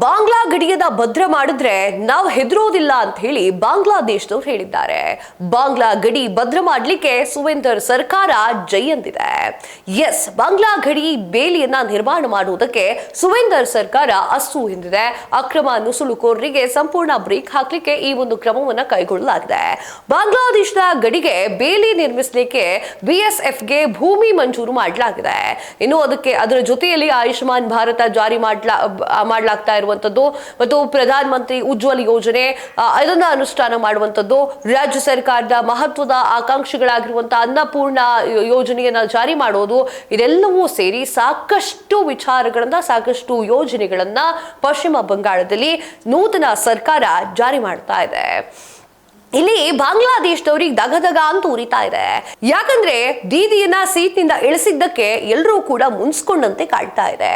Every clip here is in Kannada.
ಬಾಂಗ್ಲಾ ಗಡಿಯನ್ನ ಭದ್ರ ಮಾಡಿದ್ರೆ ನಾವು ಹೆದರೋದಿಲ್ಲ ಅಂತ ಹೇಳಿ ಬಾಂಗ್ಲಾದೇಶದವ್ರು ಹೇಳಿದ್ದಾರೆ. ಬಾಂಗ್ಲಾ ಗಡಿ ಭದ್ರ ಮಾಡ್ಲಿಕ್ಕೆ ಸುವೇಂದರ್ ಸರ್ಕಾರ ಜೈ ಅಂದಿದೆ. ಎಸ್, ಬಾಂಗ್ಲಾ ಗಡಿ ಬೇಲಿಯನ್ನ ನಿರ್ಮಾಣ ಮಾಡುವುದಕ್ಕೆ ಸುವೇಂದರ್ ಸರ್ಕಾರ ಅಸ್ಸು ಎಂದಿದೆ. ಅಕ್ರಮ ನುಸುಳುಕೋರರಿಗೆ ಸಂಪೂರ್ಣ ಬ್ರೇಕ್ ಹಾಕ್ಲಿಕ್ಕೆ ಈ ಒಂದು ಕ್ರಮವನ್ನ ಕೈಗೊಳ್ಳಲಾಗಿದೆ. ಬಾಂಗ್ಲಾದೇಶದ ಗಡಿಗೆ ಬೇಲಿ ನಿರ್ಮಿಸಲಿಕ್ಕೆ BSFಗೆ ಭೂಮಿ ಮಂಜೂರು ಮಾಡಲಾಗಿದೆ. ಇನ್ನು ಅದರ ಜೊತೆಯಲ್ಲಿ ಆಯುಷ್ಮಾನ್ ಭಾರತ ಜಾರಿ ಮಾಡಲಾಗ್ತಾ ಇರುವಂತದ್ದು ಮತ್ತು ಪ್ರಧಾನ ಮಂತ್ರಿ ಉಜ್ವಲ ಯೋಜನೆ ಇದನ್ನ ಅನುಷ್ಠಾನ ಮಾಡುವಂತದ್ದು, ರಾಜ್ಯ ಸರ್ಕಾರದ ಮಹತ್ವದ ಆಕಾಂಕ್ಷೆಗಳಾಗಿರುವಂತಹ ಅನ್ನಪೂರ್ಣ ಯೋಜನೆಯನ್ನ ಜಾರಿ ಮಾಡೋದು, ಇದೆಲ್ಲವೂ ಸೇರಿ ಸಾಕಷ್ಟು ವಿಚಾರಗಳನ್ನ, ಸಾಕಷ್ಟು ಯೋಜನೆಗಳನ್ನ ಪಶ್ಚಿಮ ಬಂಗಾಳದಲ್ಲಿ ನೂತನ ಸರ್ಕಾರ ಜಾರಿ ಮಾಡ್ತಾ ಇದೆ. ಇಲ್ಲಿ ಬಾಂಗ್ಲಾದೇಶದವ್ರಿಗೆ ದಗದಗ ಅಂತ ಉರಿತಾ ಇದೆ. ಯಾಕಂದ್ರೆ ದೀದಿಯನ್ನ ಸೀಟ್ನಿಂದ ಇಳಿಸಿದ್ದಕ್ಕೆ ಎಲ್ಲರೂ ಕೂಡ ಮುನ್ಸ್ಕೊಂಡಂತೆ ಕಾಡ್ತಾ ಇದೆ.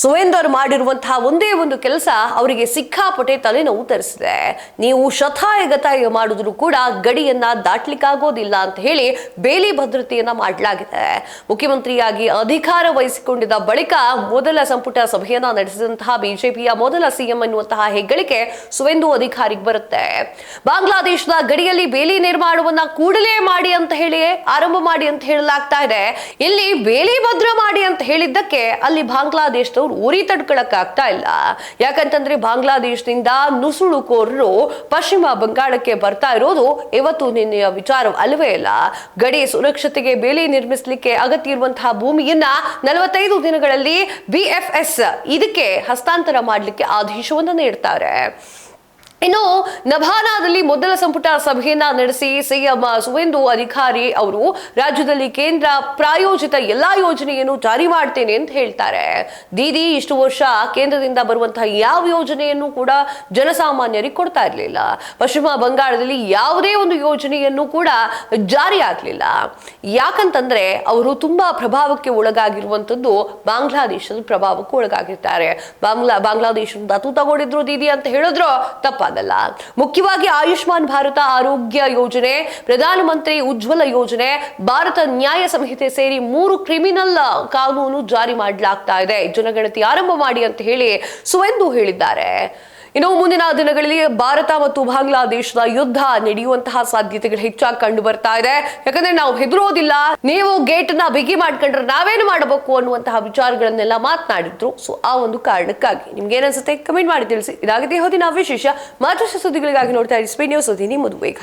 ಸುವೇಂದರ್ ಮಾಡಿರುವಂತಹ ಒಂದೇ ಒಂದು ಕೆಲಸ ಅವರಿಗೆ ಸಿಕ್ಕಾಪಟ್ಟೆ ತಲೆನೋವು ತರಿಸಿದೆ. ನೀವು ಶತಾಯಗತಾಯ ಮಾಡಿದ್ರು ಕೂಡ ಗಡಿಯನ್ನ ದಾಟ್ಲಿಕ್ಕಾಗೋದಿಲ್ಲ ಅಂತ ಹೇಳಿ ಬೇಲಿ ಭದ್ರತೆಯನ್ನ ಮಾಡಲಾಗಿದೆ. ಮುಖ್ಯಮಂತ್ರಿಯಾಗಿ ಅಧಿಕಾರ ವಹಿಸಿಕೊಂಡಿದ್ದ ಬಳಿಕ ಮೊದಲ ಸಂಪುಟ ಸಭೆಯನ್ನ ನಡೆಸಿದಂತಹ ಬಿಜೆಪಿಯ ಮೊದಲ ಸಿಎಂ ಎನ್ನುವಂತಹ ಹೆಗ್ಗಳಿಕೆ ಸುವೇಂದು ಅಧಿಕಾರಿಗೆ ಬರುತ್ತೆ. ಬಾಂಗ್ಲಾದೇಶದ ಗಡಿಯಲ್ಲಿ ಬೇಲಿ ನಿರ್ಮಾಣವನ್ನ ಕೂಡಲೇ ಮಾಡಿ ಅಂತ ಹೇಳಿ ಆರಂಭ ಮಾಡಿ ಅಂತ ಹೇಳಲಾಗ್ತಾ ಇದೆ. ಇಲ್ಲಿ ಬೇಲಿ ಭದ್ರ ಮಾಡಿ ಅಂತ ಹೇಳಿದ್ದಕ್ಕೆ ಅಲ್ಲಿ ಬಾಂಗ್ಲಾದೇಶ ಉರಿ ತಡ್ಕೊಳಕ್ ಆಗ್ತಾ ಇಲ್ಲ. ಯಾಕಂತಂದ್ರೆ ಬಾಂಗ್ಲಾದೇಶದಿಂದ ನುಸುಳುಕೋರರು ಪಶ್ಚಿಮ ಬಂಗಾಳಕ್ಕೆ ಬರ್ತಾ ಇರೋದು ಇವತ್ತು ನಿನ್ನೆಯ ವಿಚಾರ ಅಲ್ಲವೇ ಇಲ್ಲ. ಗಡಿ ಸುರಕ್ಷತೆಗೆ ಬೇಲಿ ನಿರ್ಮಿಸಲಿಕ್ಕೆ ಅಗತ್ಯ ಇರುವಂತಹ ಭೂಮಿಯನ್ನ 45 ದಿನಗಳಲ್ಲಿ BFS ಇದಕ್ಕೆ ಹಸ್ತಾಂತರ ಮಾಡಲಿಕ್ಕೆ ಆದೇಶವನ್ನು ನೀಡ್ತಾರೆ. ಇನ್ನು ನಭಾನಾದಲ್ಲಿ ಮೊದಲ ಸಂಪುಟ ಸಭೆಯನ್ನ ನಡೆಸಿ ಸಿಎಂ ಸುವೇಂದು ಅಧಿಕಾರಿ ಅವರು ರಾಜ್ಯದಲ್ಲಿ ಕೇಂದ್ರ ಪ್ರಾಯೋಜಿತ ಎಲ್ಲಾ ಯೋಜನೆಯನ್ನು ಜಾರಿ ಮಾಡ್ತೇನೆ ಅಂತ ಹೇಳ್ತಾರೆ. ದೀದಿ ಇಷ್ಟು ವರ್ಷ ಕೇಂದ್ರದಿಂದ ಬರುವಂತಹ ಯಾವ ಯೋಜನೆಯನ್ನು ಕೂಡ ಜನಸಾಮಾನ್ಯರಿಗೆ ಕೊಡ್ತಾ ಇರಲಿಲ್ಲ. ಪಶ್ಚಿಮ ಬಂಗಾಳದಲ್ಲಿ ಯಾವುದೇ ಒಂದು ಯೋಜನೆಯನ್ನು ಕೂಡ ಜಾರಿ ಆಗ್ಲಿಲ್ಲ. ಯಾಕಂತಂದ್ರೆ ಅವರು ತುಂಬಾ ಪ್ರಭಾವಕ್ಕೆ ಒಳಗಾಗಿರುವಂತದ್ದು ಬಾಂಗ್ಲಾದೇಶದ ಪ್ರಭಾವಕ್ಕೆ ಒಳಗಾಗಿರ್ತಾರೆ. ಬಾಂಗ್ಲಾದೇಶದ ದತ್ತು ತಗೊಂಡಿದ್ರು ದೀದಿ ಅಂತ ಹೇಳಿದ್ರು ತಪ್ಪ. ಮುಖ್ಯವಾಗಿ ಆಯುಷ್ಮಾನ್ ಭಾರತ ಆರೋಗ್ಯ ಯೋಜನೆ, ಪ್ರಧಾನ ಮಂತ್ರಿ ಉಜ್ವಲ ಯೋಜನೆ, ಭಾರತ ನ್ಯಾಯ ಸಂಹಿತೆ ಸೇರಿ 3 ಕ್ರಿಮಿನಲ್ ಕಾನೂನು ಜಾರಿ ಮಾಡಲಾಗ್ತಾ ಇದೆ. ಜನಗಣತಿ ಆರಂಭ ಮಾಡಿ ಅಂತ ಹೇಳಿ ಸುವೇಂದು ಹೇಳಿದ್ದಾರೆ. ಇನ್ನು ಮುಂದಿನ ದಿನಗಳಲ್ಲಿ ಭಾರತ ಮತ್ತು ಬಾಂಗ್ಲಾದೇಶದ ಯುದ್ಧ ನಡೆಯುವಂತಹ ಸಾಧ್ಯತೆಗಳು ಹೆಚ್ಚಾಗಿ ಕಂಡು ಬರ್ತಾ ಇದೆ. ಯಾಕಂದ್ರೆ ನಾವು ಹೆದರೋದಿಲ್ಲ, ನೀವು ಗೇಟ್ ನ ಬಿಗಿ ಮಾಡ್ಕೊಂಡ್ರೆ ನಾವೇನು ಮಾಡಬೇಕು ಅನ್ನುವಂತಹ ವಿಚಾರಗಳನ್ನೆಲ್ಲ ಮಾತನಾಡಿದ್ರು. ಸೊ ಆ ಒಂದು ಕಾರಣಕ್ಕಾಗಿ ನಿಮ್ಗೆ ಏನನ್ಸುತ್ತೆ ಕಮೆಂಟ್ ಮಾಡಿ ತಿಳಿಸಿ. ಇದಾಗಿದೆ ಹೊತ್ತಿನ ವಿಶೇಷ. ಮತ್ತಷ್ಟು ಸುದ್ದಿಗಳಿಗಾಗಿ ನೋಡ್ತಾ ಇರಿ ಸ್ಪೀಡ್ ನ್ಯೂಸ್. ನಿಮ್ಮದು ವೇಗ.